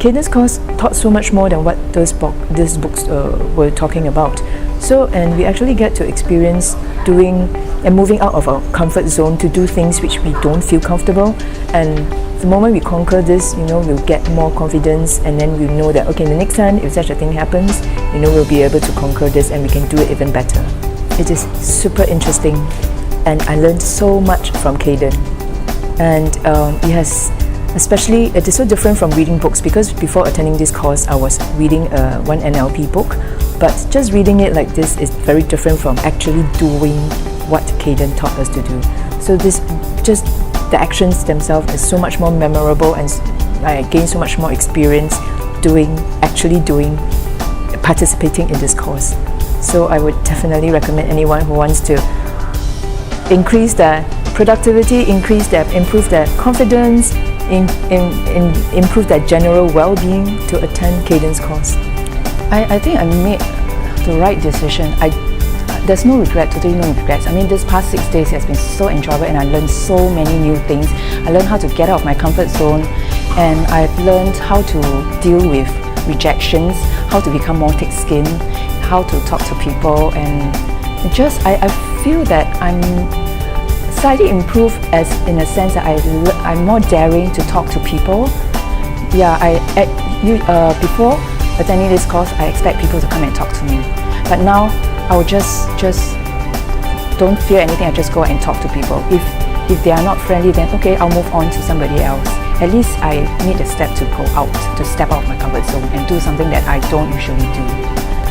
Cadence course taught so much more than what these books were talking about. So, and we actually get to experience doing and moving out of our comfort zone to do things which we don't feel comfortable. And the moment we conquer this, we'll get more confidence, and then we know that, okay, the next time if such a thing happens, we'll be able to conquer this and we can do it even better. It is super interesting, and I learned so much from Caden. And it is so different from reading books, because before attending this course I was reading one NLP book, but just reading it like this is very different from actually doing what Caden taught us to do. So the actions themselves is so much more memorable, and I gained so much more experience participating in this course. So I would definitely recommend anyone who wants to increase their productivity, improve their confidence, improve their general well-being, to attend Caden's course. I think I made the right decision. There's no regret, totally no regrets. I mean, this past 6 days has been so enjoyable, and I learned so many new things. I learned how to get out of my comfort zone, and I've learned how to deal with rejections, how to become more thick-skinned, how to talk to people, and I feel that I'm slightly improved, as in a sense that I'm more daring to talk to people. Yeah, before attending this course, I expect people to come and talk to me, but now I will just don't fear anything. I just go and talk to people. If they are not friendly, then okay, I'll move on to somebody else. At least I made a step to go out, to step out of my comfort zone and do something that I don't usually do.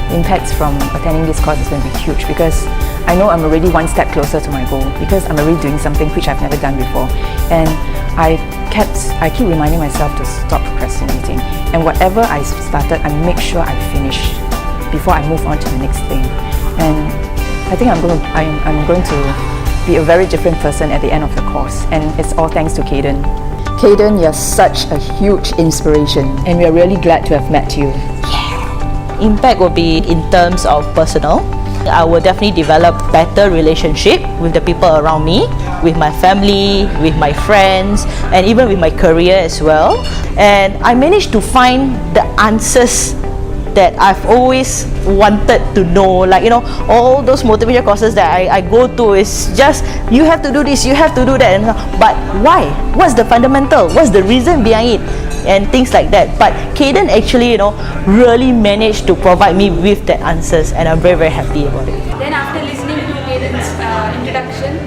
The impacts from attending this course is going to be huge, because I know I'm already one step closer to my goal, because I'm already doing something which I've never done before. And I keep reminding myself to stop procrastinating. And whatever I started, I make sure I finish before I move on to the next thing. And I think I'm going to be a very different person at the end of the course. And it's all thanks to Caden. Caden, you're such a huge inspiration, and we're really glad to have met you. Impact will be in terms of personal. I will definitely develop better relationship with the people around me, with my family, with my friends, and even with my career as well. And I managed to find the answers that I've always wanted to know. Like, all those motivation courses that I go to is just, you have to do this, you have to do that. But why? What's the fundamental? What's the reason behind it? And things like that. But Caden actually, really managed to provide me with the answers, and I'm very, very happy about it. Then after listening to Caden's introduction,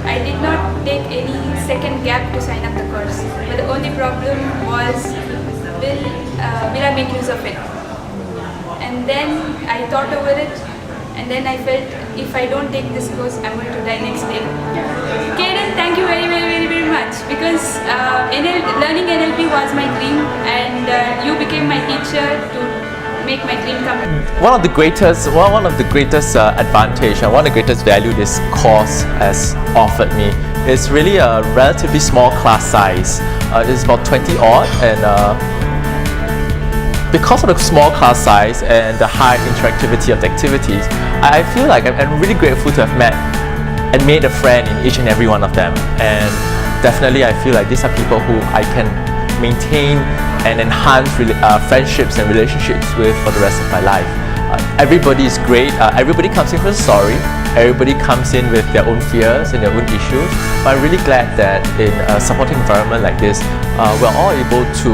I did not take any second gap to sign up the course. But the only problem was, will I make use of it? And then I thought over it, and then I felt, if I don't take this course, I'm going to die next day. Caden, thank you very, very, very, very much, because learning NLP was my dream, and you became my teacher to make my dream come true. One of the greatest advantage and one of the greatest value this course has offered me is really a relatively small class size. It's about 20 odd, and because of the small class size and the high interactivity of the activities, I feel like I'm really grateful to have met and made a friend in each and every one of them. And definitely I feel like these are people who I can maintain and enhance friendships and relationships with for the rest of my life. Everybody is great. Everybody comes in with a story. Everybody comes in with their own fears and their own issues. But I'm really glad that in a supporting environment like this, we're all able to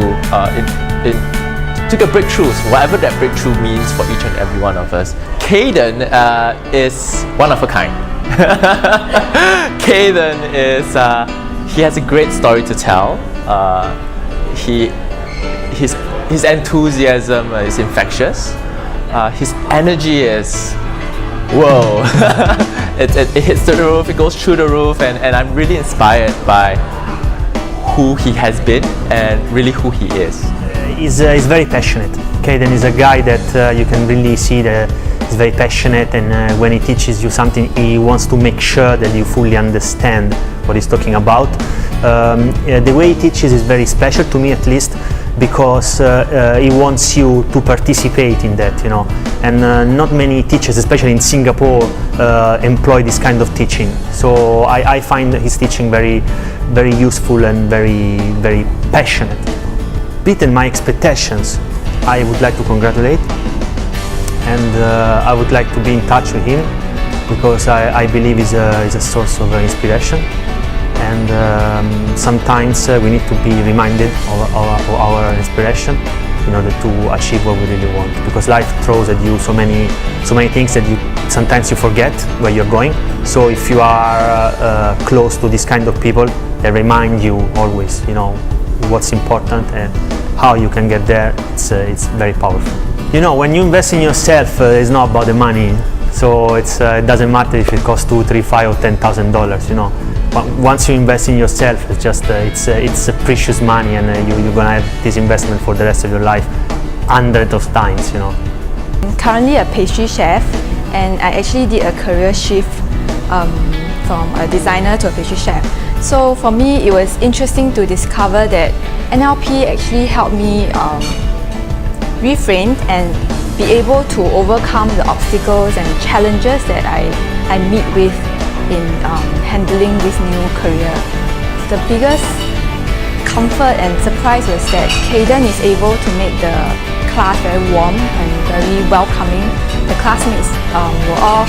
take a breakthrough, whatever that breakthrough means for each and every one of us. Caden is one of a kind. Caden he has a great story to tell. His enthusiasm is infectious. His energy is, whoa. it hits the roof, it goes through the roof, and I'm really inspired by who he has been and really who he is. He's very passionate. Caden is a guy that you can really see that he's very passionate, and when he teaches you something, he wants to make sure that you fully understand what he's talking about. The way he teaches is very special to me, at least, because he wants you to participate in that, and not many teachers, especially in Singapore, employ this kind of teaching. So I find his teaching very, very useful and very, very passionate. beaten my expectations, I would like to congratulate, and I would like to be in touch with him, because I believe he's a source of inspiration, and sometimes we need to be reminded of our inspiration in order to achieve what we really want, because life throws at you so many things that sometimes you forget where you're going. So if you are close to this kind of people, they remind you always, what's important and how you can get there. It's very powerful. When you invest in yourself, it's not about the money. So it doesn't matter if it costs $2, $3, $5, or $10,000. But once you invest in yourself, it's just it's a precious money, and you're gonna have this investment for the rest of your life, hundreds of times. I'm currently a pastry chef, and I actually did a career shift from a designer to a pastry chef. So for me, it was interesting to discover that NLP actually helped me reframe and be able to overcome the obstacles and challenges that I meet with in handling this new career. The biggest comfort and surprise was that Caden is able to make the class very warm and very welcoming. The classmates were all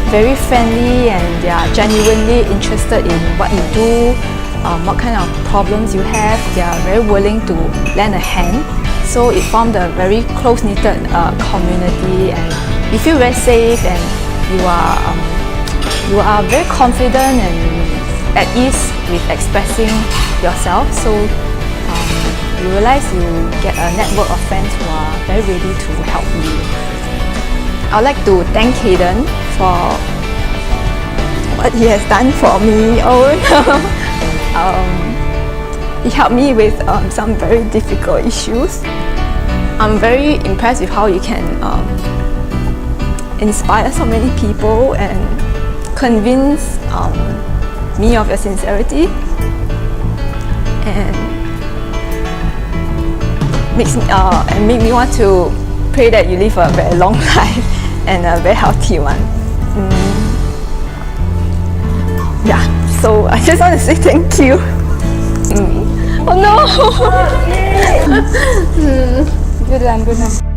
very friendly, and they are genuinely interested in what you do, what kind of problems you have. They are very willing to lend a hand. So it formed a very close-knitted community, and you feel very safe, and you are very confident and at ease with expressing yourself. So you realize you get a network of friends who are very ready to help you. I'd like to thank Caden for what he has done for me. He helped me with some very difficult issues. I'm very impressed with how you can inspire so many people and convince me of your sincerity, and make me want to pray that you live a very long life and a very healthy one. Yeah, so I just want to say thank you. Oh no! Good, I'm good now.